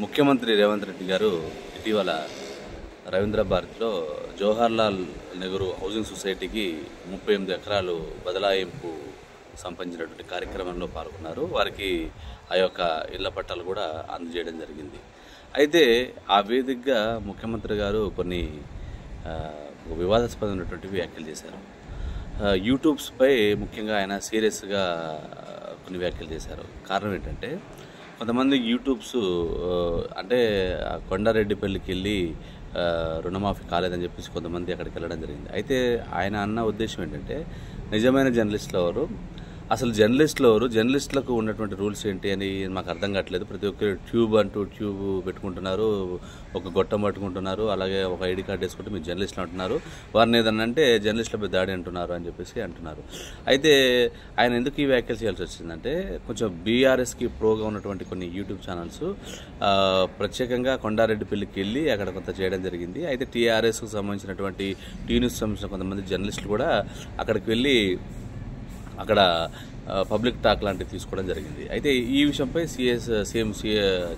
ముఖ్యమంత్రి రేవంత్ రెడ్డి గారు ఇటీవల రవీంద్ర భారతిలో జవహర్లాల్ నెహ్రూ హౌసింగ్ సొసైటీకి 38 ఎకరాలు బదలాయింపు సంబంధించినటువంటి కార్యక్రమంలో పాల్గొన్నారు. వారికి ఆ యొక్క ఇళ్ల పట్టాలు కూడా అందజేయడం జరిగింది. అయితే ఆ వేదికగా ముఖ్యమంత్రి గారు కొన్ని వివాదాస్పదమైనటువంటి వ్యాఖ్యలు చేశారు. యూట్యూబ్స్పై ముఖ్యంగా ఆయన సీరియస్గా కొన్ని వ్యాఖ్యలు చేశారు. కారణం ఏంటంటే, కొంతమంది యూట్యూబ్స్ అంటే కొండారెడ్డిపల్లికి వెళ్ళి రుణమాఫీ కాలేదని చెప్పేసి కొంతమంది అక్కడికి వెళ్ళడం జరిగింది. అయితే ఆయన అన్న ఉద్దేశం ఏంటంటే, నిజమైన జర్నలిస్టులు ఎవరు, అసలు జర్నలిస్టులు ఎవరు, జర్నలిస్టులకు ఉన్నటువంటి రూల్స్ ఏంటి అని మాకు అర్థం కావట్లేదు. ప్రతి ఒక్కరు ట్యూబ్ పెట్టుకుంటున్నారు, ఒక గొట్టం పట్టుకుంటున్నారు, అలాగే ఒక ఐడి కార్డు వేసుకుంటే మీరు జర్నలిస్టులు అంటున్నారు, వారిని ఏదన్నా అంటే జర్నలిస్టులపై దాడి అంటున్నారు అని చెప్పేసి అంటున్నారు. అయితే ఆయన ఎందుకు ఈ వ్యాఖ్యలు చేయాల్సి వచ్చిందంటే, కొంచెం బీఆర్ఎస్కి ప్రోగా ఉన్నటువంటి కొన్ని యూట్యూబ్ ఛానల్స్ ప్రత్యేకంగా కొండారెడ్డిపల్లికి వెళ్ళి అక్కడ కొంత చేయడం జరిగింది. అయితే టీఆర్ఎస్కు సంబంధించినటువంటి టీ న్యూస్ సంబంధించిన కొంతమంది జర్నలిస్టులు కూడా అక్కడికి వెళ్ళి అక్కడ పబ్లిక్ టాక్ లాంటివి తీసుకోవడం జరిగింది. అయితే ఈ విషయంపై సీఎం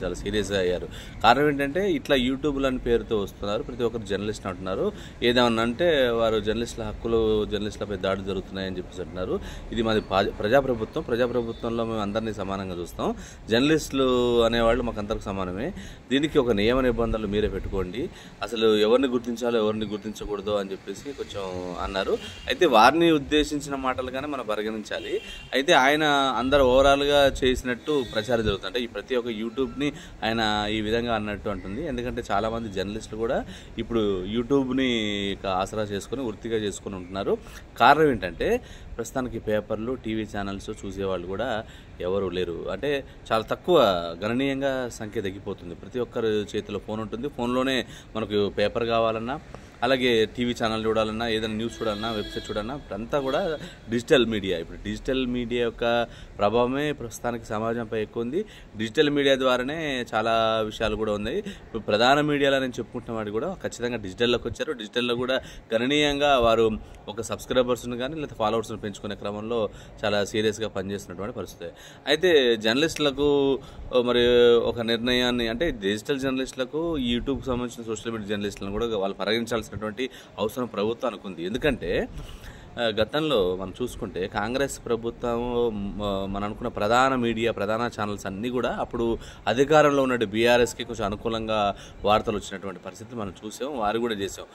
చాలా సీరియస్గా అయ్యారు. కారణం ఏంటంటే, ఇట్లా యూట్యూబ్లు అని పేరుతో వస్తున్నారు, ప్రతి ఒక్కరు జర్నలిస్ట్ అంటున్నారు, ఏదేమన్నా అంటే వారు జర్నలిస్టుల హక్కులు, జర్నలిస్టులపై దాడులు జరుగుతున్నాయని చెప్పేసి అంటున్నారు. ఇది మాది ప్రజాప్రభుత్వంలో మేము అందరినీ సమానంగా చూస్తాం, జర్నలిస్టులు అనేవాళ్ళు మాకు అందరికి సమానమే, దీనికి ఒక నియమ నిబంధనలు మీరే పెట్టుకోండి, అసలు ఎవరిని గుర్తించాలో ఎవరిని గుర్తించకూడదు అని చెప్పేసి కొంచెం అన్నారు. అయితే వారిని ఉద్దేశించిన మాటలుగానే మనం పరిగణించాలి. అయితే ఆయన అందరూ ఓవరాల్గా చేసినట్టు ప్రచారం జరుగుతుంది. అంటే ఈ ప్రతి ఒక్క యూట్యూబ్ని ఆయన ఈ విధంగా అన్నట్టు అంటుంది. ఎందుకంటే చాలామంది జర్నలిస్టులు కూడా ఇప్పుడు యూట్యూబ్ని ఆసరా చేసుకొని వృత్తిగా చేసుకొని ఉంటున్నారు. కారణం ఏంటంటే, ప్రస్తుతానికి పేపర్లు, టీవీ ఛానల్స్ చూసేవాళ్ళు కూడా ఎవరు లేరు. అంటే చాలా తక్కువ, గణనీయంగా సంఖ్య తగ్గిపోతుంది. ప్రతి ఒక్కరి చేతిలో ఫోన్ ఉంటుంది. ఫోన్లోనే మనకు పేపర్ కావాలన్నా, అలాగే టీవీ ఛానల్ చూడాలన్నా, ఏదైనా న్యూస్ చూడాలన్నా, వెబ్సైట్ చూడాలన్నా, అంతా కూడా డిజిటల్ మీడియా. ఇప్పుడు డిజిటల్ మీడియా యొక్క ప్రభావమే ప్రస్తుతానికి సమాజంపై ఎక్కువ ఉంది. డిజిటల్ మీడియా ద్వారానే చాలా విషయాలు కూడా ఉన్నాయి. ఇప్పుడు ప్రధాన మీడియాలో నేను చెప్పుకుంటున్న వాడు కూడా ఖచ్చితంగా డిజిటల్లోకి వచ్చారు. డిజిటల్లో కూడా గణనీయంగా వారు ఒక సబ్స్క్రైబర్స్ని కానీ లేదా ఫాలోవర్స్ని పెంచుకునే క్రమంలో చాలా సీరియస్గా పనిచేస్తున్నటువంటి పరిస్థితి. అయితే జర్నలిస్టులకు మరి ఒక నిర్ణయాన్ని, అంటే డిజిటల్ జర్నలిస్టులకు యూట్యూబ్కి సంబంధించిన సోషల్ మీడియా జర్నలిస్టులను కూడా వాళ్ళు పరిగణించాల్సినటువంటి అవసరం ప్రభుత్వానికి ఉంది. ఎందుకంటే గతంలో మనం చూసుకుంటే కాంగ్రెస్ ప్రభుత్వం మనం అనుకున్న ప్రధాన ఛానల్స్ అన్నీ కూడా అప్పుడు అధికారంలో ఉన్న బీఆర్ఎస్కి కొంచెం అనుకూలంగా వార్తలు వచ్చినటువంటి పరిస్థితి మనం చూసాం, వారు కూడా చేసాం.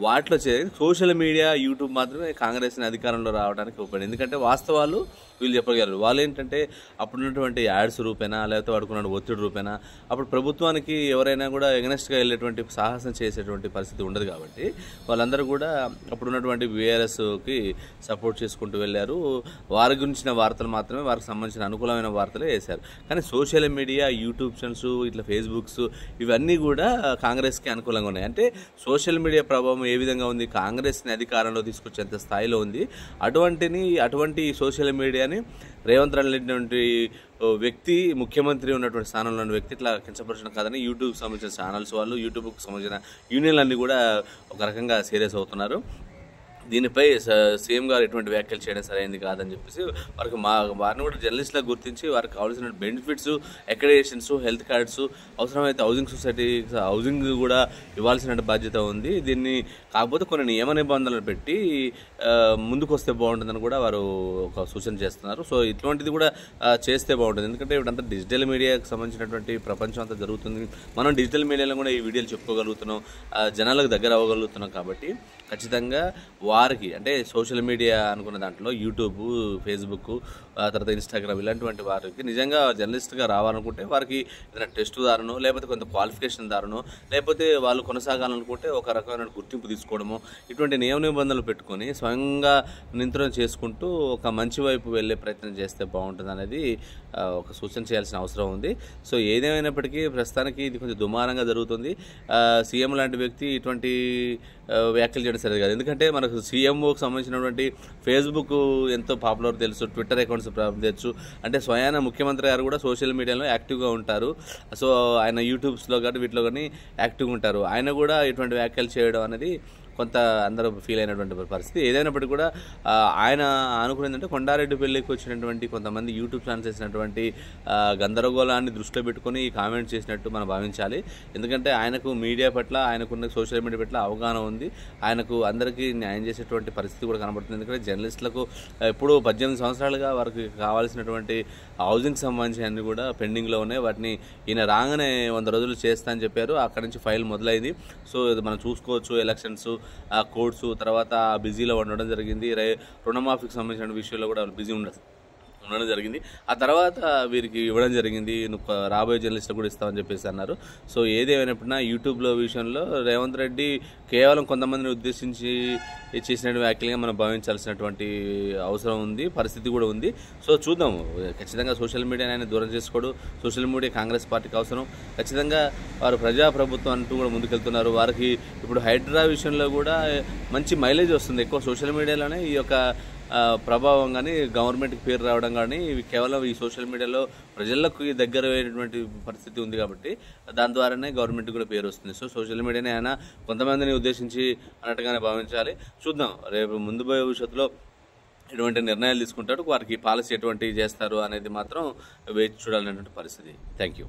వాటిలో సోషల్ మీడియా, యూట్యూబ్ మాత్రమే కాంగ్రెస్ని అధికారంలో రావడానికి ఉపయోగపడింది. ఎందుకంటే వాస్తవాలు వీళ్ళు చెప్పగలరు. వాళ్ళు ఏంటంటే అప్పుడున్నటువంటి యాడ్స్ రూపేనా, లేకపోతే వాడుకున్న ఒత్తిడి రూపేనా, అప్పుడు ప్రభుత్వానికి ఎవరైనా కూడా ఎగనెస్ట్గా వెళ్ళేటువంటి సాహసం చేసేటువంటి పరిస్థితి ఉండదు. కాబట్టి వాళ్ళందరూ కూడా అప్పుడున్నటువంటి బీఆర్ఎస్కి సపోర్ట్ చేసుకుంటూ వెళ్ళారు. వారి గురించిన వార్తలు మాత్రమే, వారికి సంబంధించిన అనుకూలమైన వార్తలే వేశారు. కానీ సోషల్ మీడియా, యూట్యూబ్ ఛానల్స్, ఇట్లా ఫేస్బుక్స్, ఇవన్నీ కూడా కాంగ్రెస్కి అనుకూలంగా ఉన్నాయి. అంటే సోషల్ మీడియా ప్రభావం ఏ విధంగా ఉంది, కాంగ్రెస్ని అధికారంలో తీసుకొచ్చేంత స్థాయిలో ఉంది. అటువంటి సోషల్ మీడియాని రేవంత్ రెడ్డి వ్యక్తి, ముఖ్యమంత్రి ఉన్నటువంటి స్థానంలో ఉన్న వ్యక్తి ఇట్లా కించపరచడం కాదని యూట్యూబ్కి సంబంధించిన ఛానల్స్ వాళ్ళు, యూట్యూబ్కి సంబంధించిన యూనియన్లన్నీ కూడా ఒక రకంగా సీరియస్ అవుతున్నారు. దీనిపై సీఎం గారు ఎటువంటి వ్యాఖ్యలు చేయడం సరైనది కాదని చెప్పేసి వారిని కూడా జర్నలిస్టులకు గుర్తించి వారికి కావాల్సిన బెనిఫిట్స్, అక్రెడిటేషన్స్, హెల్త్ కార్డ్స్, అవసరమైతే హౌసింగ్ సొసైటీ హౌసింగ్ కూడా ఇవ్వాల్సిన బాధ్యత ఉంది. దీన్ని కాకపోతే కొన్ని నియమ నిబంధనలు పెట్టి ముందుకు వస్తే బాగుంటుందని కూడా వారు ఒక సూచన చేస్తున్నారు. సో ఇటువంటిది కూడా చేస్తే బాగుంటుంది. ఎందుకంటే ఇప్పుడంతా డిజిటల్ మీడియాకి సంబంధించినటువంటి ప్రపంచం అంతా జరుగుతుంది. మనం డిజిటల్ మీడియాలో కూడా ఈ వీడియోలు చెప్పుకోగలుగుతున్నాం, జనాలకు దగ్గర అవ్వగలుగుతున్నాం. కాబట్టి ఖచ్చితంగా వారికి, అంటే సోషల్ మీడియా అనుకున్న దాంట్లో యూట్యూబ్, ఫేస్బుక్, తర్వాత ఇన్స్టాగ్రామ్, ఇలాంటి వారికి నిజంగా జర్నలిస్ట్గా రావాలనుకుంటే వారికి ఏదైనా టెస్ట్ దారునో, లేకపోతే కొంత క్వాలిఫికేషన్ దారునో, లేకపోతే వాళ్ళు కొనసాగాలనుకుంటే ఒక రకమైన గుర్తింపు తీసుకోవడము, ఇటువంటి నియమ నిబంధనలు పెట్టుకొని స్వయంగా నియంత్రణ చేసుకుంటూ ఒక మంచి వైపు వెళ్ళే ప్రయత్నం చేస్తే బాగుంటుంది అనేది ఒక సూచన చేయాల్సిన అవసరం ఉంది. సో ఏదేమైనప్పటికీ ప్రస్తుతానికి ఇది కొంచెం దుమారంగా జరుగుతుంది. సీఎం లాంటి వ్యక్తి ఇటువంటి వ్యాఖ్యలు చేయడం సరిగ్గా కాదు. ఎందుకంటే మనకు సీఎంఓకి సంబంధించినటువంటి ఫేస్బుక్ ఎంతో పాపులర్ తెలుసు, ట్విట్టర్ అకౌంట్స్ తెలుసు. అంటే స్వయాన ముఖ్యమంత్రి గారు కూడా సోషల్ మీడియాలో యాక్టివ్గా ఉంటారు. సో ఆయన యూట్యూబ్స్లో కానీ వీటిలో కానీ యాక్టివ్గా ఉంటారు. ఆయన కూడా ఇటువంటి వ్యాఖ్యలు చేయడం అనేది కొంత అందరూ ఫీల్ అయినటువంటి పరిస్థితి. ఏదైనప్పటికీ కూడా ఆయన అనుకునేందంటే కొండారెడ్డి పెళ్ళికి వచ్చినటువంటి కొంతమంది యూట్యూబ్ ఛానల్స్ చేసినటువంటి గందరగోళాన్ని దృష్టిలో పెట్టుకొని కామెంట్ చేసినట్టు మనం భావించాలి. ఎందుకంటే ఆయనకు మీడియా పట్ల, ఆయనకున్న సోషల్ మీడియా పట్ల అవగాహన ఉంది. ఆయనకు అందరికీ న్యాయం చేసేటువంటి పరిస్థితి కూడా కనబడుతుంది. ఎందుకంటే జర్నలిస్టులకు ఎప్పుడూ 18 సంవత్సరాలుగా వారికి కావాల్సినటువంటి హౌసింగ్ సంబంధించి అన్ని కూడా పెండింగ్లో ఉన్నాయి. వాటిని ఈయన రాగానే 100 రోజులు చేస్తా అని చెప్పారు. అక్కడి నుంచి ఫైల్ మొదలైంది. సో ఇది మనం చూసుకోవచ్చు. ఎలక్షన్స్, కోర్ట్స్, తర్వాత బిజీలో ఉండడం జరిగింది. రుణమాఫీకి సంబంధించిన విషయంలో కూడా బిజీ ఉండడం జరిగింది. ఆ తర్వాత వీరికి ఇవ్వడం జరిగింది. నువ్వు రాబోయే జర్నలిస్టులు కూడా ఇస్తామని చెప్పేసి అన్నారు. సో ఏదేమైనప్పుడైనా యూట్యూబ్లో విషయంలో రేవంత్ రెడ్డి కేవలం కొంతమందిని ఉద్దేశించి చేసిన వ్యాఖ్యలుగా మనం భావించాల్సినటువంటి అవసరం ఉంది, పరిస్థితి కూడా ఉంది. సో చూద్దాం. ఖచ్చితంగా సోషల్ మీడియాని ఆయన దూరం చేసుకోడు. సోషల్ మీడియా కాంగ్రెస్ పార్టీకి అవసరం. ఖచ్చితంగా వారు ప్రజాప్రభుత్వం అంటూ కూడా ముందుకెళ్తున్నారు. వారికి ఇప్పుడు హైడ్రా విషయంలో కూడా మంచి మైలేజ్ వస్తుంది. ఎక్కువ సోషల్ మీడియాలోనే ఈ యొక్క ప్రభావం కానీ, గవర్నమెంట్కి పేరు రావడం కానీ ఇవి కేవలం ఈ సోషల్ మీడియాలో ప్రజలకు దగ్గర అయినటువంటి పరిస్థితి ఉంది కాబట్టి దాని ద్వారానే గవర్నమెంట్కి కూడా పేరు వస్తుంది. సో సోషల్ మీడియాని ఆయన కొంతమందిని ఉద్దేశించి అన్నట్టుగానే భావించాలి. చూద్దాం రేపు ముందు భవిష్యత్తులో ఎటువంటి నిర్ణయాలు తీసుకుంటారు, వారికి పాలసీ ఎటువంటి చేస్తారు అనేది మాత్రం వేచి చూడాలనేటువంటి పరిస్థితి. Thank you.